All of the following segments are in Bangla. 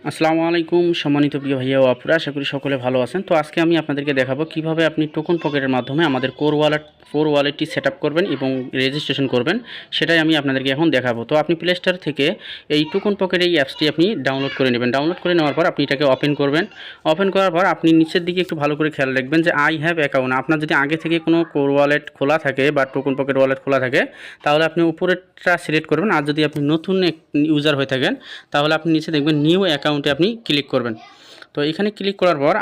আসসালামু আলাইকুম সম্মানিত প্রিয় ভাইয়া ও আপুরা, আশা করি সকলে ভালো আছেন। তো আজকে আমি আপনাদেরকে দেখাবো কিভাবে আপনি টোকন পকেটের মাধ্যমে আমাদের কোর ওয়ালেটটি সেট আপ করবেন এবং রেজিস্ট্রেশন করবেন, সেটাই আমি আপনাদেরকে এখন দেখাবো। তো আপনি প্লে স্টোর থেকে এই টোকন পকেট এই অ্যাপসটি আপনি ডাউনলোড করে নেবেন। ডাউনলোড করে নেওয়ার পর আপনি এটাকে ওপেন করবেন। ওপেন করার পর আপনি নিচের দিকে একটু ভালো করে খেয়াল রাখবেন যে আই হ্যাভ অ্যাকাউন্ট। আপনার যদি আগে থেকে কোনো কোর ওয়ালেট খোলা থাকে বা টোকন পকেট ওয়ালেট খোলা থাকে তাহলে আপনি উপরেরটা সিলেক্ট করবেন। আর যদি আপনি নতুন ইউজার হয়ে থাকেন তাহলে আপনি নিচে দেখবেন নিউ অ্যাকাউন্টে আপনি ক্লিক করবেন। তো এখানে ক্লিক করার পর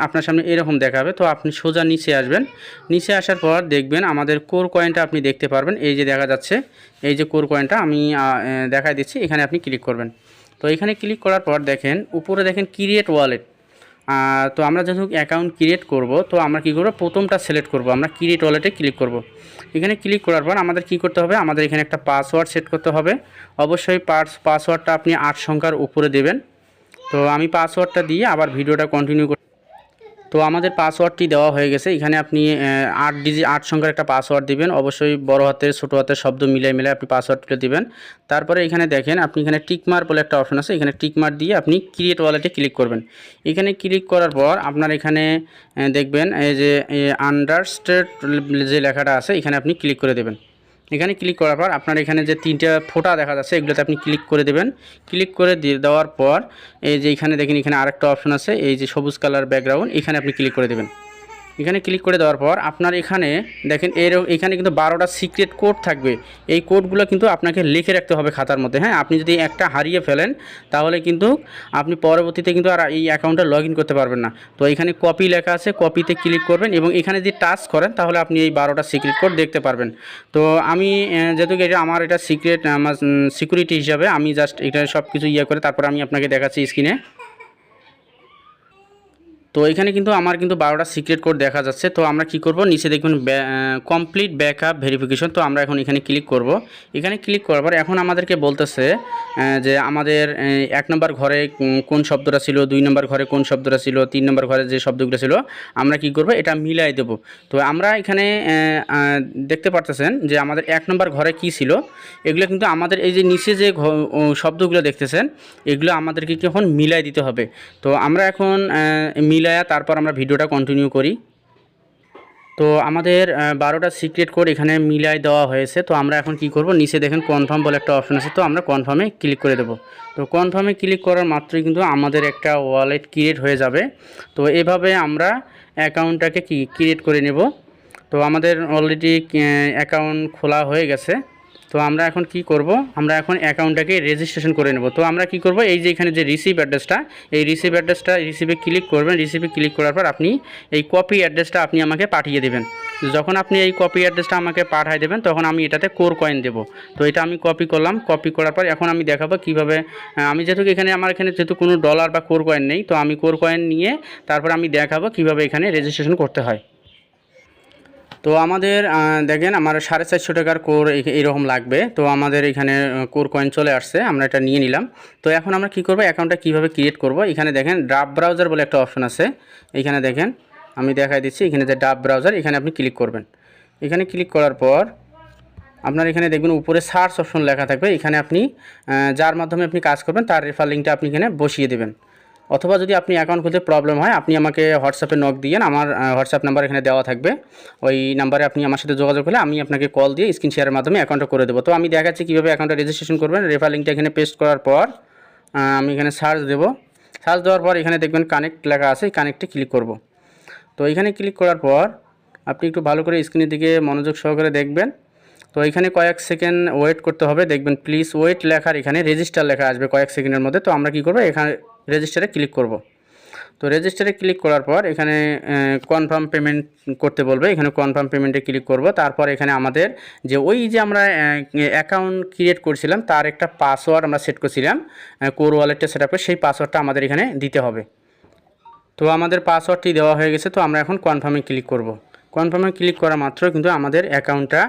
আপনার সামনে এরকম দেখাবে। তো আপনি সোজা নিচে আসবেন। নিচে আসার পর দেখবেন আমাদের কোর কয়েনটা আপনি দেখতে পারবেন। এই যে দেখা যাচ্ছে, এই যে কোর কয়েনটা আমি দেখাই দিচ্ছি, এখানে আপনি ক্লিক করবেন। তো এখানে ক্লিক করার পর দেখেন উপরে দেখেন ক্রিয়েট ওয়ালেট। তো আমরা যেহেতু অ্যাকাউন্ট ক্রিয়েট করব, তো আমরা কী করবো, প্রথমটা সিলেক্ট করব, আমরা ক্রিয়েট ওয়ালেটে ক্লিক করব। এখানে ক্লিক করার পর আমাদের কী করতে হবে, আমাদের এখানে একটা পাসওয়ার্ড সেট করতে হবে। অবশ্যই পাসওয়ার্ডটা আপনি 8 সংখ্যার উপরে দেবেন। তো আমি পাসওয়ার্ডটা দিয়ে আবার ভিডিওটা কন্টিনিউ করি। তো আমাদের পাসওয়ার্ডটি দেওয়া হয়ে গেছে। এখানে আপনি 8 সংখ্যার একটা পাসওয়ার্ড দিবেন। অবশ্যই বড় হাতের ছোটো হাতের শব্দ মিলাই আপনি পাসওয়ার্ডটা দিবেন। তারপরে এখানে দেখেন আপনি এখানে টিকমার বলে একটা অপশন আছে, এখানে টিকমার দিয়ে আপনি ক্রিয়েট ওয়ালেটে ক্লিক করবেন। এখানে ক্লিক করার পর আপনার এখানে দেখবেন এই যে আন্ডারস্ট্যান্ড যে লেখাটা আছে এখানে আপনি ক্লিক করে দেবেন। এখানে ক্লিক করার পর আপনার এখানে যে 3টা ফোঁটা দেখা যাচ্ছে এগুলোতে আপনি ক্লিক করে দেবেন। ক্লিক করে দেওয়ার পর এই যে এখানে দেখেন এখানে আরেকটা অপশন আছে, এই যে সবুজ কালার ব্যাকগ্রাউন্ড, এখানে আপনি ক্লিক করে দেবেন। এখানে ক্লিক করে দেওয়ার পর আপনার এখানে দেখেন এখানে কিন্তু 12টা সিক্রেট কোড থাকবে। এই কোডগুলো কিন্তু আপনাকে লিখে রাখতে হবে খাতার মধ্যে। হ্যাঁ, আপনি যদি একটা হারিয়ে ফেলেন তাহলে কিন্তু আপনি পরবর্তীতে কিন্তু আর এই অ্যাকাউন্টটা লগ ইন করতে পারবেন না। তো এখানে কপি লেখা আছে, কপিতে ক্লিক করবেন এবং এখানে যদি টাচ করেন তাহলে আপনি এই 12টা সিক্রেট কোড দেখতে পারবেন। তো আমি যেহেতু এটা আমার এটা সিক্রেট, আমার সিকিউরিটি হিসাবে আমি জাস্ট এটা সব কিছু করে তারপর আমি আপনাকে দেখাচ্ছি স্ক্রিনে। তো এখানে কিন্তু আমার কিন্তু 12টা সিক্রেট কোড দেখা যাচ্ছে। তো আমরা কি করব, নিচে দেখবেন কমপ্লিট ব্যাকআপ ভেরিফিকেশন। তো আমরা এখন এখানে ক্লিক করব। এখানে ক্লিক করার পর এখন আমাদেরকে বলতেছে যে আমাদের 1 নম্বর ঘরে কোন শব্দটা ছিল, 2 নম্বর ঘরে কোন শব্দটা ছিল, 3 নম্বর ঘরে যে শব্দগুলো ছিল আমরা কি করব, এটা মিলাই দেব। তো আমরা এখানে দেখতে পারতেছেন যে আমাদের 1 নম্বর ঘরে কি ছিল, এগুলো কিন্তু আমাদের এই যে নিচে যে শব্দগুলো দেখতেছেন এগুলো আমাদেরকে এখন মিলাই দিতে হবে। তো আমরা এখন মিলায়া তারপর আমরা ভিডিওটা কন্টিনিউ করি। তো আমাদের 12টা সিক্রেট কোড এখানে মিলাই দেওয়া হয়েছে। তো আমরা এখন কি করব, নিচে দেখেন কনফার্ম বলে একটা অপশন আছে, তো আমরা কনফার্মে ক্লিক করে দেব। তো কনফার্মে ক্লিক করার মাত্রই কিন্তু আমাদের একটা ওয়ালেট ক্রিয়েট হয়ে যাবে। তো এভাবে আমরা অ্যাকাউন্টটাকে ক্রিয়েট করে নেব। তো আমাদের অলরেডি অ্যাকাউন্ট খোলা হয়ে গেছে। তো আমরা এখন কি করব, আমরা এখন অ্যাকাউন্টটাকে রেজিস্ট্রেশন করে নেব। তো আমরা কি করব, এই যে এখানে যে রিসিভ অ্যাড্রেসটা, এই রিসিভে ক্লিক করবেন। রিসিভে ক্লিক করার পর আপনি এই কপি অ্যাড্রেসটা আপনি আমাকে পাঠিয়ে দেবেন। যখন আপনি এই কপি অ্যাড্রেসটা আমাকে পাঠিয়ে দেবেন তখন আমি এটাতে কোর কয়েন দেব। তো এটা আমি কপি করলাম। কপি করার পর এখন আমি দেখাবো কিভাবে আমি যেহেতু আমার এখানে যেহেতু কোনো ডলার বা কোর কয়েন নেই, তো আমি কোর কয়েন নিয়ে তারপর আমি দেখাবো কিভাবে এখানে রেজিস্ট্রেশন করতে হয়। তো আমাদের দেখেন আমার 450 টাকার কোর এইরকম লাগবে। তো আমাদের এখানে কোর কয়েন চলে আসছে, আমরা এটা নিয়ে নিলাম। তো এখন আমরা কি করব, অ্যাকাউন্টটা কিভাবে ক্রিয়েট করব, এখানে দেখেন ড্রাফট ব্রাউজার বলে একটা অপশন আছে। এখানে দেখেন আমি দেখাই দিচ্ছি, এখানে যে ড্রাফট ব্রাউজার এখানে আপনি ক্লিক করবেন। এখানে ক্লিক করার পর আপনার এখানে দেখবেন উপরে সার্চ অপশন লেখা থাকবে, এখানে আপনি যার মাধ্যমে আপনি কাজ করবেন তার রেফার লিঙ্কটা আপনি এখানে বসিয়ে দেবেন। অথবা যদি আপনি অ্যাকাউন্ট খুলতে প্রবলেম হয় আপনি আমাকে হোয়াটসঅ্যাপে নক দিয়েন, আমার হোয়াটসঅ্যাপ নাম্বার এখানে দেওয়া থাকবে। ওই নাম্বারে আপনি আমার সাথে যোগাযোগ করলে আমি আপনাকে কল দিয়ে স্ক্রিন শেয়ারের মাধ্যমে অ্যাকাউন্টটা করে দেবো। তো আমি দেখাচ্ছি কীভাবে অ্যাকাউন্টটা রেজিস্ট্রেশন করবেন। রেফার লিঙ্কটা এখানে পেস্ট করার পর আমি এখানে সার্চ দেবো। সার্চ দেওয়ার পর এখানে দেখবেন কানেক্ট লেখা আছে, কানেক্টে ক্লিক করব। তো এখানে ক্লিক করার পর আপনি একটু ভালো করে স্ক্রিনের দিকে মনোযোগ সহকারে দেখবেন। তো এখানে কয়েক সেকেন্ড ওয়েট করতে হবে, দেখবেন প্লিজ ওয়েট লেখার এখানে রেজিস্টার লেখা আসবে কয়েক সেকেন্ডের মধ্যে। তো আমরা কি করব, এখানে রেজিস্টারে ক্লিক করব। তো রেজিস্টারে ক্লিক করার পর এখানে কনফার্ম পেমেন্ট করতে বলবে, এখানে কনফার্ম পেমেন্টে ক্লিক করব। তারপর এখানে আমাদের যে ওই যে আমরা অ্যাকাউন্ট ক্রিয়েট করছিলাম তার একটা পাসওয়ার্ড আমরা সেট করছিলাম কোর ওয়ালেটটা সেট আপ করে, সেই পাসওয়ার্ডটা আমাদের এখানে দিতে হবে। তো আমাদের পাসওয়ার্ডটি দেওয়া হয়ে গেছে। তো আমরা এখন কনফার্মে ক্লিক করব। কনফার্মে ক্লিক করা মাত্র কিন্তু আমাদের অ্যাকাউন্টটা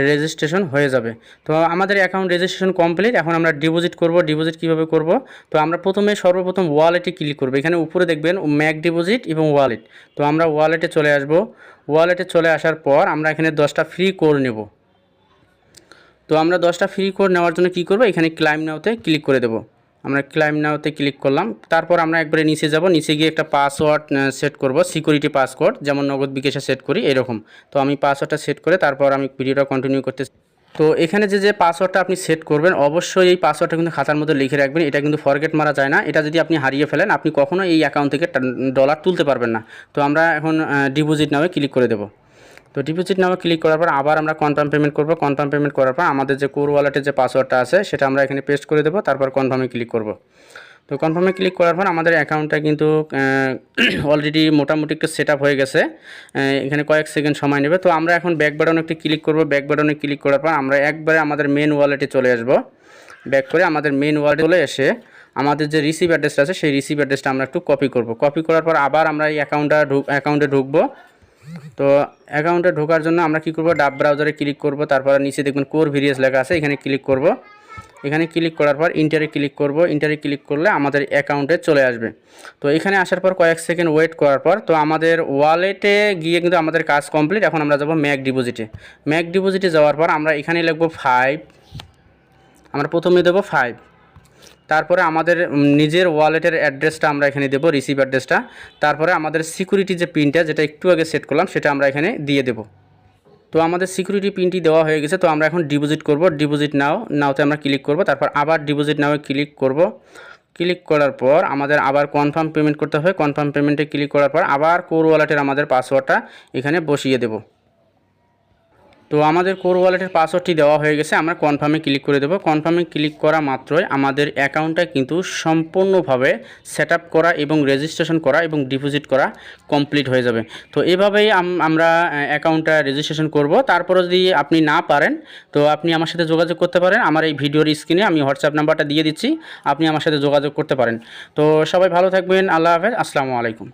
রেজিস্ট্রেশন হয়ে যাবে। তো আমাদের অ্যাকাউন্ট রেজিস্ট্রেশন কমপ্লিট। এখন আমরা ডিপোজিট করব। ডিপোজিট কীভাবে করব, তো আমরা সর্বপ্রথম ওয়ালেটে ক্লিক করব। এখানে উপরে দেখবেন ম্যাক ডিপোজিট এবং ওয়ালেট। তো আমরা ওয়ালেটে চলে আসব। ওয়ালেটে চলে আসার পর আমরা এখানে 10টা ফ্রি কোড নেব। তো আমরা 10টা ফ্রি কোড নেওয়ার জন্য কী করব, এখানে ক্লাইম নাওতে ক্লিক করে দেব। আমরা ক্লাইম নাওতে ক্লিক করলাম। তারপর আমরা একবারে নিচে যাব, নিচে গিয়ে একটা পাসওয়ার্ড সেট করব, সিকিউরিটি পাসওয়ার্ড, যেমন নগদ বিকাশে সেট করি এরকম। তো আমি পাসওয়ার্ডটা সেট করে তারপর আমি ভিডিওটা কন্টিনিউ করতে। তো এখানে যে পাসওয়ার্ডটা আপনি সেট করবেন, অবশ্যই এই পাসওয়ার্ডটা কিন্তু খাতার মধ্যে লিখে রাখবেন। এটা কিন্তু ফরগেট মারা যায় না। এটা যদি আপনি হারিয়ে ফেলেন, আপনি কখনো এই অ্যাকাউন্ট থেকে ডলার তুলতে পারবেন না। তো আমরা এখন ডিপোজিট নামে ক্লিক করে দেবো। তো ডিপোজিট নামে ক্লিক করার পর আবার আমরা কনফার্ম পেমেন্ট করব। কনফার্ম পেমেন্ট করার পর আমাদের যে কোর ওয়ালেটের যে পাসওয়ার্ডটা আছে সেটা আমরা এখানে পেস্ট করে দেবো, তারপর কনফার্মে ক্লিক করব। তো কনফার্মে ক্লিক করার পর আমাদের অ্যাকাউন্টটা কিন্তু অলরেডি মোটামুটি একটু সেট আপ হয়ে গেছে। এখানে কয়েক সেকেন্ড সময় নেবে। তো আমরা এখন ব্যাক বাটনে একটু ক্লিক করব। ব্যাক বাটনে ক্লিক করার পর আমরা একবারে আমাদের মেন ওয়ালেটে চলে আসব। ব্যাক করে আমাদের মেন ওয়ালেটে চলে এসে আমাদের যে রিসিভ অ্যাড্রেসটা আছে সেই রিসিভ অ্যাড্রেসটা আমরা একটু কপি করব। কপি করার পর আবার আমরা এই অ্যাকাউন্টে ঢুকবো। তো অ্যাকাউন্টে ঢোকার জন্য আমরা কি করব, ডাব ব্রাউজারে ক্লিক করব। তারপর নিচে দেখবেন কোর ভিরিয়াস লেখা আছে, এখানে ক্লিক করব। এখানে ক্লিক করার পর ইন্টারে ক্লিক করব। ইন্টারে ক্লিক করলে আমাদের অ্যাকাউন্টে চলে আসবে। তো এখানে আসার পর কয়েক সেকেন্ড ওয়েট করার পর তো আমাদের ওয়ালেটে গিয়ে কিন্তু আমাদের কাজ কমপ্লিট। এখন আমরা যাব ম্যাক ডিপোজিটে। ম্যাক ডিপোজিটে যাওয়ার পর আমরা এখানে লিখব 5। আমরা প্রথমে দেব 5। তারপরে আমাদের নিজের ওয়ালেটের অ্যাড্রেসটা আমরা এখানে দেব, রিসিভ অ্যাড্রেসটা। তারপরে আমাদের সিকিউরিটি যে পিনটা, যেটা একটু আগে সেট করলাম, সেটা আমরা এখানে দিয়ে দেব। তো আমাদের সিকিউরিটি পিনটি দেওয়া হয়ে গেছে। তো আমরা এখন ডিপোজিট করব। ডিপোজিট নাওতে আমরা ক্লিক করব। তারপর আবার ডিপোজিট নাওয়ে ক্লিক করব। ক্লিক করার পর আমাদের আবার কনফার্ম পেমেন্ট করতে হবে। কনফার্ম পেমেন্টে ক্লিক করার পর আবার কোর ওয়ালেটের আমাদের পাসওয়ার্ডটা এখানে বসিয়ে দেব। তো আমাদের কোর ওয়ালেটের পাসওয়ার্ডটি দেওয়া হয়ে গেছে। আমরা কনফার্মে ক্লিক করে দেবো। কনফার্মে ক্লিক করা মাত্রই আমাদের অ্যাকাউন্টটা কিন্তু সম্পূর্ণভাবে সেট আপ করা এবং রেজিস্ট্রেশন করা এবং ডিপোজিট করা কমপ্লিট হয়ে যাবে। তো এভাবেই আমরা অ্যাকাউন্টটা রেজিস্ট্রেশন করব। তারপরে যদি আপনি না পারেন তো আপনি আমার সাথে যোগাযোগ করতে পারেন। আমার এই ভিডিওর স্ক্রিনে আমি হোয়াটসঅ্যাপ নাম্বারটা দিয়ে দিচ্ছি, আপনি আমার সাথে যোগাযোগ করতে পারেন। তো সবাই ভালো থাকবেন। আল্লাহ হাফেজ। আসসালামু আলাইকুম।